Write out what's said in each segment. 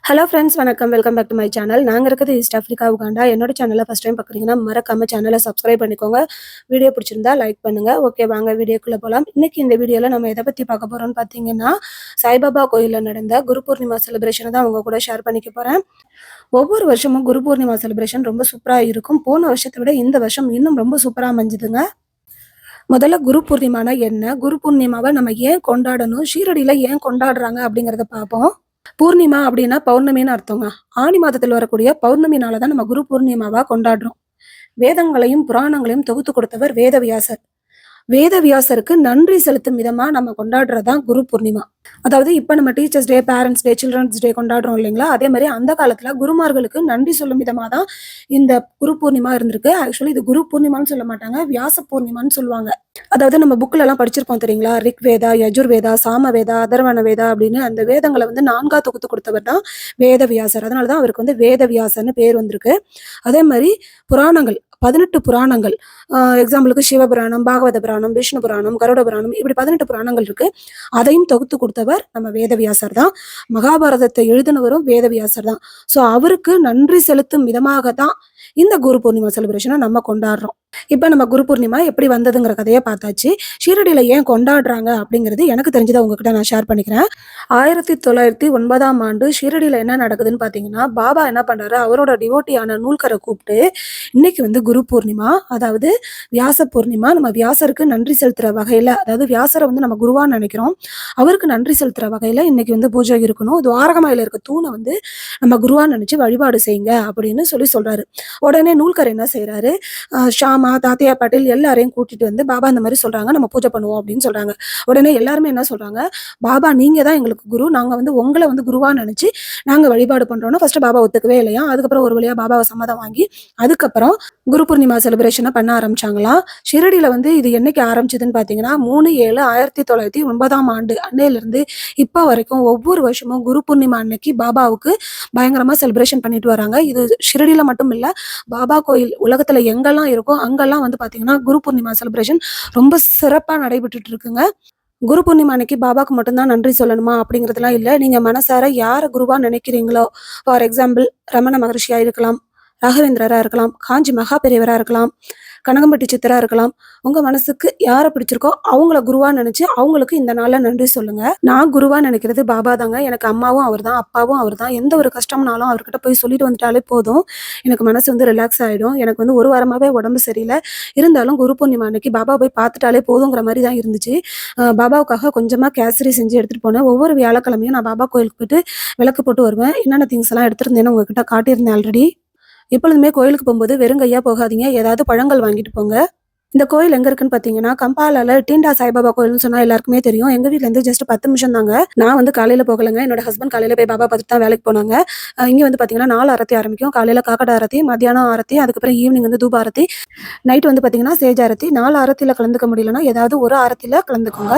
Hello friends வணக்கம். Welcome back to my channel. நாங்கள் இருக்கிறது ஈஸ்ட் ஆஃப்ரிக்கா, உகாண்டா. என்னோட சேனலை ஃபஸ்ட் டைம் பார்க்குறீங்கன்னா மறக்காம சேனலை சப்ஸ்கிரைப் பண்ணிக்கோங்க. வீடியோ பிடிச்சிருந்தா லைக் பண்ணுங்கள். ஓகே, வாங்க வீடியோக்குள்ளே போகலாம். இன்றைக்கி இந்த வீடியோவில் நம்ம எதை பற்றி பார்க்க போகிறோம்னு பார்த்தீங்கன்னா, சாய்பாபா கோயிலில் நடந்த குரு பூர்ணிமா செலிப்ரேஷனை தான் அவங்க கூட ஷேர் பண்ணிக்க போகிறேன். ஒவ்வொரு வருஷமும் குரு பூர்ணிமா செலிப்ரேஷன் ரொம்ப சூப்பராக இருக்கும். போன வருஷத்தை விட இந்த வருஷம் இன்னும் ரொம்ப சூப்பராக அமைஞ்சுதுங்க. முதல்ல குரு பூர்ணிமானா என்ன, குரு பூர்ணிமாவை நம்ம ஏன் கொண்டாடணும், ஷீரடியில் ஏன் கொண்டாடுறாங்க அப்படிங்கிறத பார்ப்போம். பூர்ணிமா அப்படின்னா பௌர்ணமின்னு அர்த்தங்க. ஆனி மாதத்தில் வரக்கூடிய பௌர்ணமினால தான் நம்ம குரு பூர்ணிமாவா கொண்டாடுறோம். வேதங்களையும் புராணங்களையும் தொகுத்து கொடுத்தவர் வேதவியாசர். வேதவியாசருக்கு நன்றி செலுத்தும் விதமா நம்ம கொண்டாடுறதுதான் குரு பூர்ணிமா. அதாவது இப்ப நம்ம டீச்சர்ஸ் டே, பேரண்ட்ஸ் டே, சில்ட்ரன்ஸ் டே கொண்டாடுறோம் இல்லைங்களா? அதே மாதிரி அந்த காலத்துல குருமார்களுக்கு நன்றி சொல்லும் விதமா தான் இந்த குரு பூர்ணிமா இருந்திருக்கு. ஆக்சுவலி இது குரு பூர்ணிமான்னு சொல்ல மாட்டாங்க, வியாச பூர்ணிமான்னு சொல்லுவாங்க. அதாவது நம்ம புக்ல எல்லாம் படிச்சிருப்போம் தெரியுங்களா? ரிக் வேதா, யஜுர்வேதா, சாம வேதா, அதர்வண வேதா அப்படின்னு அந்த வேதங்களை வந்து 4ஆ தொகுத்து கொடுத்தவர் தான் வேதவியாசர். அதனாலதான் அவருக்கு வந்து வேதவியாசர்னு பேர் வந்திருக்கு. அதே மாதிரி புராணங்கள் 18 புராணங்கள், எக்ஸாம்பிளுக்கு சிவபுராணம், பாகவத புராணம், விஷ்ணு புராணம், கருட புராணம், இப்படி 18 புராணங்கள் இருக்கு. அதையும் தொகுத்து கொடுத்தவர் நம்ம வேதவியாசர் தான். மகாபாரதத்தை எழுதினவரும் வேதவியாசர் தான். ஸோ அவருக்கு நன்றி செலுத்தும் விதமாக தான் இந்த குரு பூர்ணிமா செலிப்ரேஷனை நம்ம கொண்டாடுறோம். இப்போ நம்ம குரு பூர்ணிமா எப்படி வந்ததுங்கிற கதையை பார்த்தாச்சு. ஷீரடியில் ஏன் கொண்டாடுறாங்க அப்படிங்கிறது எனக்கு தெரிஞ்சதை உங்ககிட்ட நான் ஷேர் பண்ணிக்கிறேன். 1909 ஷீரடியில் என்ன நடக்குதுன்னு பார்த்தீங்கன்னா, பாபா என்ன பண்ணுறாரு, அவரோட டிவோட்டியான நூல்கரை கூப்பிட்டு, இன்னைக்கு வந்து குரு பூர்ணிமா, அதாவது வியாச பூர்ணிமா, நம்ம வியாசருக்கு நன்றி செலுத்துகிற வகையில், அதாவது வியாசரை வந்து நம்ம குருவான்னு நினைக்கிறோம், அவருக்கு நன்றி செலுத்துகிற வகையில் இன்னைக்கு வந்து பூஜை இருக்கணும், துவாரகமாயில் இருக்க தூணை வந்து நம்ம குருவான்னு நினச்சி வழிபாடு செய்யுங்க அப்படின்னு சொல்கிறாரு. உடனே நூல்கர் என்ன செய்கிறாரு, ஷாமா, தாத்தியா, பாட்டில் எல்லாரையும் கூட்டிட்டு வந்து பாபா இந்த மாதிரி சொல்றாங்க, நம்ம பூஜை பண்ணுவோம் அப்படின்னு சொல்றாங்க. உடனே எல்லாருமே என்ன சொல்றாங்க, பாபா நீங்க தான் எங்களுக்கு குரு, நாங்க வந்து உங்களை வந்து குருவா நினைச்சு நாங்க வழிபாடு பண்றோம்னு ஃபர்ஸ்ட் பாபா ஒத்துக்கவே இல்லையா. அதுக்கப்புறம் ஒரு வழியா பாபாவை சம்மதம் வாங்கி அதுக்கப்புறம் குரு பூர்ணிமா செலிப்ரேஷனை பண்ண ஆரம்பிச்சாங்களாம். ஷிரடியில வந்து இது என்னைக்கு ஆரம்பிச்சதுன்னு பாத்தீங்கன்னா 3/7/1909 அன்னையிலிருந்து இப்போ வரைக்கும் ஒவ்வொரு வருஷமும் குரு பூர்ணிமா அன்னைக்கு பாபாவுக்கு பயங்கரமா செலிப்ரேஷன் பண்ணிட்டு வராங்க. இது ஷிரடியில மட்டும் இல்ல, பாபா கோயில் உலகத்துல எங்கெல்லாம் இருக்கோ அங்கெல்லாம் வந்து பாத்தீங்கன்னா குரு பூர்ணிமா செலிப்ரேஷன் ரொம்ப சிறப்பா நடைபெற்றுட்டு இருக்குங்க. குரு பூர்ணிமா அன்னைக்கு பாபாக்கு மட்டும்தான் நன்றி சொல்லணுமா அப்படிங்கிறதுலாம் இல்லை. நீங்க மனசார யார குருவா நினைக்கிறீங்களோ, ஃபார் எக்ஸாம்பிள் ரமண மகரிஷியா இருக்கலாம், ராகவேந்திரரா இருக்கலாம், காஞ்சி மகா பெரியவரா இருக்கலாம், கனகம்பட்டி சித்தரா இருக்கலாம். உங்க மனசுக்கு யாரை பிடிச்சிருக்கோ அவங்கள குருவா நினைச்சு அவங்களுக்கு இந்த நாள்ல நன்றி சொல்லுங்க. நான் குருவா நினைக்கிறது பாபா தாங்க. எனக்கு அம்மாவும் அவர் தான், அப்பாவும் அவர் தான். எந்த ஒரு கஷ்டம்னாலும் அவர்கிட்ட போய் சொல்லிட்டு வந்துட்டாலே போதும், எனக்கு மனசு வந்து ரிலாக்ஸ் ஆகிடும். எனக்கு வந்து ஒரு வாரமாவே உடம்பு சரியில்லை, இருந்தாலும் குரு பூர்ணிமா அன்னைக்கு பாபா போய் பார்த்துட்டாலே போதுங்கிற மாதிரி தான் இருந்துச்சு. பாபாவுக்காக கொஞ்சமா கேசரி செஞ்சு எடுத்துட்டு போனேன். ஒவ்வொரு வியாழக்கிழமையும் நான் பாபா கோயிலுக்கு போயிட்டு விளக்கு போட்டு வருவேன். என்னென்ன திங்ஸ் எல்லாம் எடுத்துருந்தேன்னு உங்ககிட்ட காட்டியிருந்தேன் ஆல்ரெடி. எப்பொழுதுமே கோயிலுக்கு போகும்போது வெறும் கையா போகாதீங்க, ஏதாவது பழங்கள் வாங்கிட்டு போங்க. இந்த கோயில் எங்க இருக்குன்னு பாத்தீங்கன்னா, கம்பாலால டீண்டா சாய்பாபா கோயில்னு சொன்னா எல்லாருக்குமே தெரியும். எங்க வீட்ல இருந்து ஜஸ்ட் 10 நிமிஷம் தாங்க. நான் வந்து காலையில போகலங்க, என்னோட ஹஸ்பண்ட் காலையில போய் பாபா பார்த்துட்டு தான் வேலைக்கு போனாங்க. இங்க வந்து பாத்தீங்கன்னா 4 ஆரத்தி ஆரம்பிக்கும். காலையில காக்கட ஆரத்தி, மத்தியானம் ஆரத்தி, அதுக்கப்புறம் ஈவினிங் வந்து தூப ஆரத்தி, நைட் வந்து பாத்தீங்கன்னா சேஜ் ஆரத்தி. 4 ஆரத்தியில கலந்துக்க முடியலன்னா ஏதாவது ஒரு ஆரத்தியில கலந்துக்கோங்க.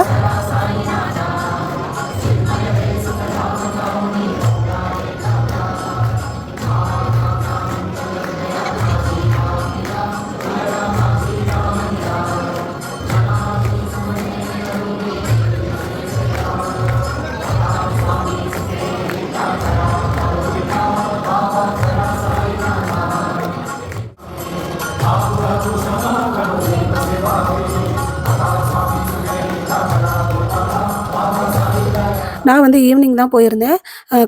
நான் வந்து ஈவினிங் தான் போயிருந்தேன்.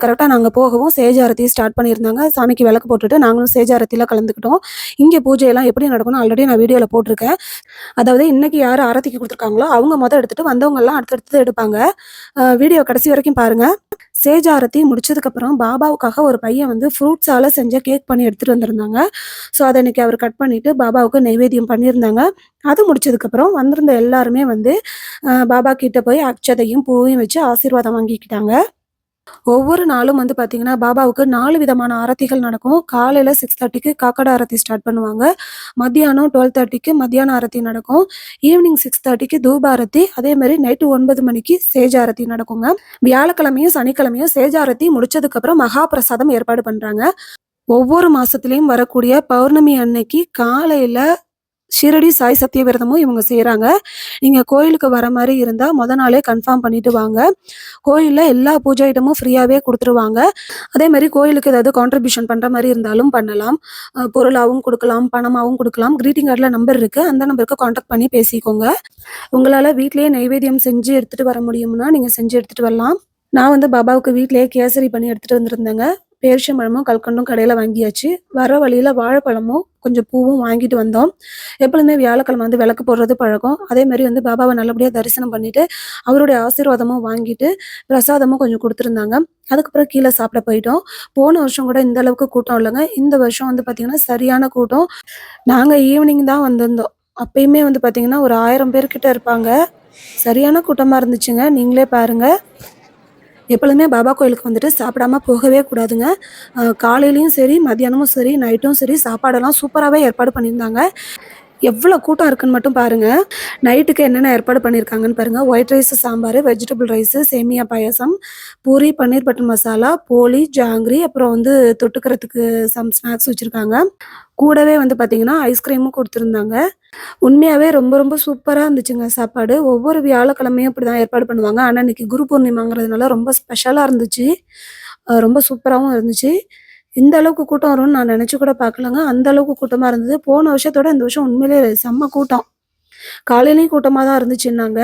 கரெக்டாக நாங்கள் போகவும் சேஜாரத்தி ஸ்டார்ட் பண்ணியிருந்தாங்க. சாமிக்கு விளக்கு போட்டுட்டு நாங்களும் சேஜாரத்தியில் கலந்துக்கிட்டோம். இங்கே பூஜையெல்லாம் எப்படி நடக்கணும் ஆல்ரெடி நான் வீடியோவில் போட்டிருக்கேன். அதாவது இன்னைக்கு யார் ஆரத்திக்கு கொடுத்துருக்காங்களோ அவங்க மொதல் எடுத்துட்டு வந்தவங்கெல்லாம் அடுத்தடுத்து எடுப்பாங்க. வீடியோ கடைசி வரைக்கும் பாருங்கள். சேஜாரத்தி முடிச்சதுக்கப்புறம் பாபாவுக்காக ஒரு பையன் வந்து ஃப்ரூட்ஸால் செஞ்ச கேக் பண்ணி எடுத்துகிட்டு வந்திருந்தாங்க. ஸோ அதை இன்னைக்கு அவர் கட் பண்ணிவிட்டு பாபாவுக்கு நைவேத்தியம் பண்ணியிருந்தாங்க. அது முடிச்சதுக்கப்புறம் வந்திருந்த எல்லாருமே வந்து பாபா கிட்ட போய் அக்ஷதையும் பூவையும் வச்சு ஆசீர்வாதம் வாங்கிக்கிட்டாங்க. ஒவ்வொரு நாளும் வந்து பார்த்தீங்கன்னா பாபாவுக்கு 4 விதமான ஆரத்திகள் நடக்கும். காலையில் 6:30க்கு காக்கட ஆரத்தி ஸ்டார்ட் பண்ணுவாங்க. மத்தியானம் 12:30க்கு மத்தியான ஆரத்தி நடக்கும். ஈவினிங் 6:30க்கு தூப ஆரத்தி, அதே மாதிரி நைட்டு 9 மணிக்கு சேஜ் ஆரத்தி நடக்குங்க. வியாழக்கிழமையும் சனிக்கிழமையும் சேஜ் ஆரத்தி முடிச்சதுக்கப்புறம் மகா பிரசாதம் ஏற்பாடு பண்ணுறாங்க. ஒவ்வொரு மாசத்துலேயும் வரக்கூடிய பௌர்ணமி அன்னைக்கு காலையில் ஷிரடி சாய் சத்திய விரதமும் இவங்க செய்கிறாங்க. நீங்கள் கோயிலுக்கு வர மாதிரி இருந்தால் நாளே கன்ஃபார்ம் பண்ணிட்டு வாங்க. கோயிலில் எல்லா பூஜை ஐட்டமும் ஃப்ரீயாகவே கொடுத்துருவாங்க. அதே மாதிரி கோயிலுக்கு ஏதாவது கான்ட்ரிபியூஷன் பண்ணுற மாதிரி இருந்தாலும் பண்ணலாம். பொருளாகவும் கொடுக்கலாம், பணமாகவும் கொடுக்கலாம். க்ரீட்டிங் கார்டில் நம்பர் இருக்குது, அந்த நம்பருக்கு காண்டாக்ட் பண்ணி பேசிக்கோங்க. உங்களால் வீட்டிலேயே நைவேத்தியம் செஞ்சு எடுத்துகிட்டு வர முடியும்னா நீங்கள் செஞ்சு எடுத்துகிட்டு வரலாம். நான் வந்து பாபாவுக்கு வீட்டிலேயே கேசரி பண்ணி எடுத்துகிட்டு வந்திருந்தேங்க. பேரிச்சம்பழமும் கல்கண்டும் கடையில் வாங்கியாச்சு. வர வழியில் வாழைப்பழமும் கொஞ்சம் பூவும் வாங்கிட்டு வந்தோம். எப்பொழுதுமே வியாழக்கிழமை வந்து விளக்கு போடுறது பழக்கம். அதே மாதிரி வந்து பாபாவை நல்லபடியாக தரிசனம் பண்ணிட்டு அவருடைய ஆசீர்வாதமும் வாங்கிட்டு பிரசாதமும் கொஞ்சம் கொடுத்துருந்தாங்க. அதுக்கப்புறம் கீழே சாப்பிட போயிட்டோம். போன வருஷம் கூட இந்த அளவுக்கு கூட்டம் இல்லைங்க. இந்த வருஷம் வந்து பார்த்திங்கன்னா சரியான கூட்டம். நாங்கள் ஈவினிங் தான் வந்திருந்தோம். அப்பயுமே வந்து பார்த்திங்கன்னா ஒரு 1000 பேர்கிட்ட இருப்பாங்க. சரியான கூட்டமாக இருந்துச்சுங்க. நீங்களே பாருங்கள். எப்பொழுதுமே பாபா கோயிலுக்கு வந்துட்டு சாப்பிடாம போகவே கூடாதுங்க. காலையிலயும் சரி, மதியானமும் சரி, நைட்டும் சரி சாப்பாடெல்லாம் சூப்பராகவே ஏற்பாடு பண்ணியிருந்தாங்க. எவ்வளோ கூட்டம் இருக்குன்னு மட்டும் பாருங்கள். நைட்டுக்கு என்னென்ன ஏற்பாடு பண்ணியிருக்காங்கன்னு பாருங்கள். White rice, sambar, vegetable rice, சேமியா பாயாசம், பூரி, பன்னீர் பட்டர் மசாலா, போலி, ஜாங்கிரி, அப்புறம் வந்து தொட்டுக்கிறதுக்கு சம் ஸ்நாக்ஸ் வச்சுருக்காங்க. கூடவே வந்து பார்த்திங்கன்னா ஐஸ்கிரீமும் கொடுத்துருந்தாங்க. உண்மையாகவே ரொம்ப ரொம்ப சூப்பராக இருந்துச்சுங்க சாப்பாடு. ஒவ்வொரு வியாழக்கிழமையும் இப்படி தான் ஏற்பாடு பண்ணுவாங்க. ஆனால் இன்றைக்கி குரு பூர்ணிமாங்கிறதுனால ரொம்ப ஸ்பெஷலாக இருந்துச்சு. ரொம்ப சூப்பராகவும் இருந்துச்சு. இந்த அளவுக்கு கூட்டம் வரும்னு நான் நினச்சி கூட பார்க்கலங்க. அந்த அளவுக்கு கூட்டமாக இருந்தது. போன வருஷத்தோட இந்த வருஷம் உண்மையிலே செம்ம கூட்டம். காலையிலையும் கூட்டமாக தான் இருந்துச்சுன்னாங்க.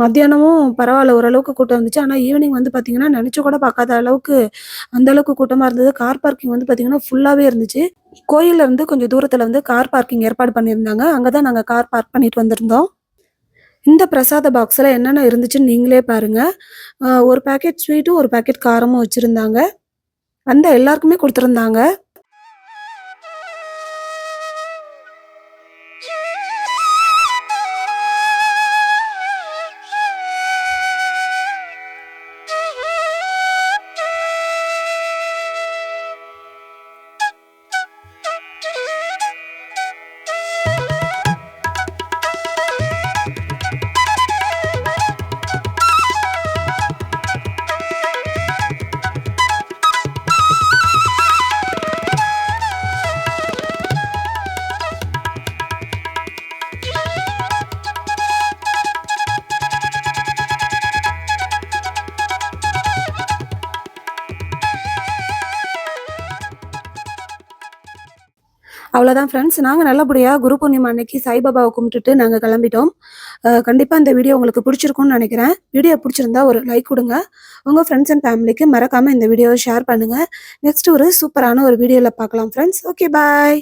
மத்தியானமும் பரவாயில்ல, ஓரளவுக்கு கூட்டம் இருந்துச்சு. ஆனால் ஈவினிங் வந்து பார்த்திங்கன்னா நினச்சி கூட பார்க்காத அளவுக்கு அந்த அளவுக்கு கூட்டமாக இருந்தது. கார் பார்க்கிங் வந்து பார்த்திங்கன்னா ஃபுல்லாகவே இருந்துச்சு. கோயிலேருந்து கொஞ்சம் தூரத்தில் வந்து கார் பார்க்கிங் ஏற்பாடு பண்ணியிருந்தாங்க. அங்கே தான் நாங்கள் கார் பார்க் பண்ணிட்டு வந்திருந்தோம். இந்த பிரசாத பாக்ஸில் என்னென்ன இருந்துச்சுன்னு நீங்களே பாருங்கள். ஒரு பேக்கெட் ஸ்வீட்டும் ஒரு பேக்கெட் காரமும் வச்சுருந்தாங்க. வந்த எல்லாருக்குமே கொடுத்துருந்தாங்க. அவ்வளோதான் ஃப்ரெண்ட்ஸ். நாங்கள் நல்லபடியாக குரு பூர்ணிமா அன்னைக்கு சாய்பாபாவை கும்பிட்டுட்டு நாங்கள் கிளம்பிட்டோம். கண்டிப்பாக இந்த வீடியோ உங்களுக்கு பிடிச்சிருக்கும்னு நினைக்கிறேன். வீடியோ பிடிச்சிருந்தா ஒரு லைக் கொடுங்க. உங்கள் ஃப்ரெண்ட்ஸ் அண்ட் ஃபேமிலிக்கு மறக்காமல் இந்த வீடியோவை ஷேர் பண்ணுங்கள். நெக்ஸ்ட் ஒரு சூப்பரான ஒரு வீடியோவில் பார்க்கலாம் ஃப்ரெண்ட்ஸ். ஓகே, பாய்.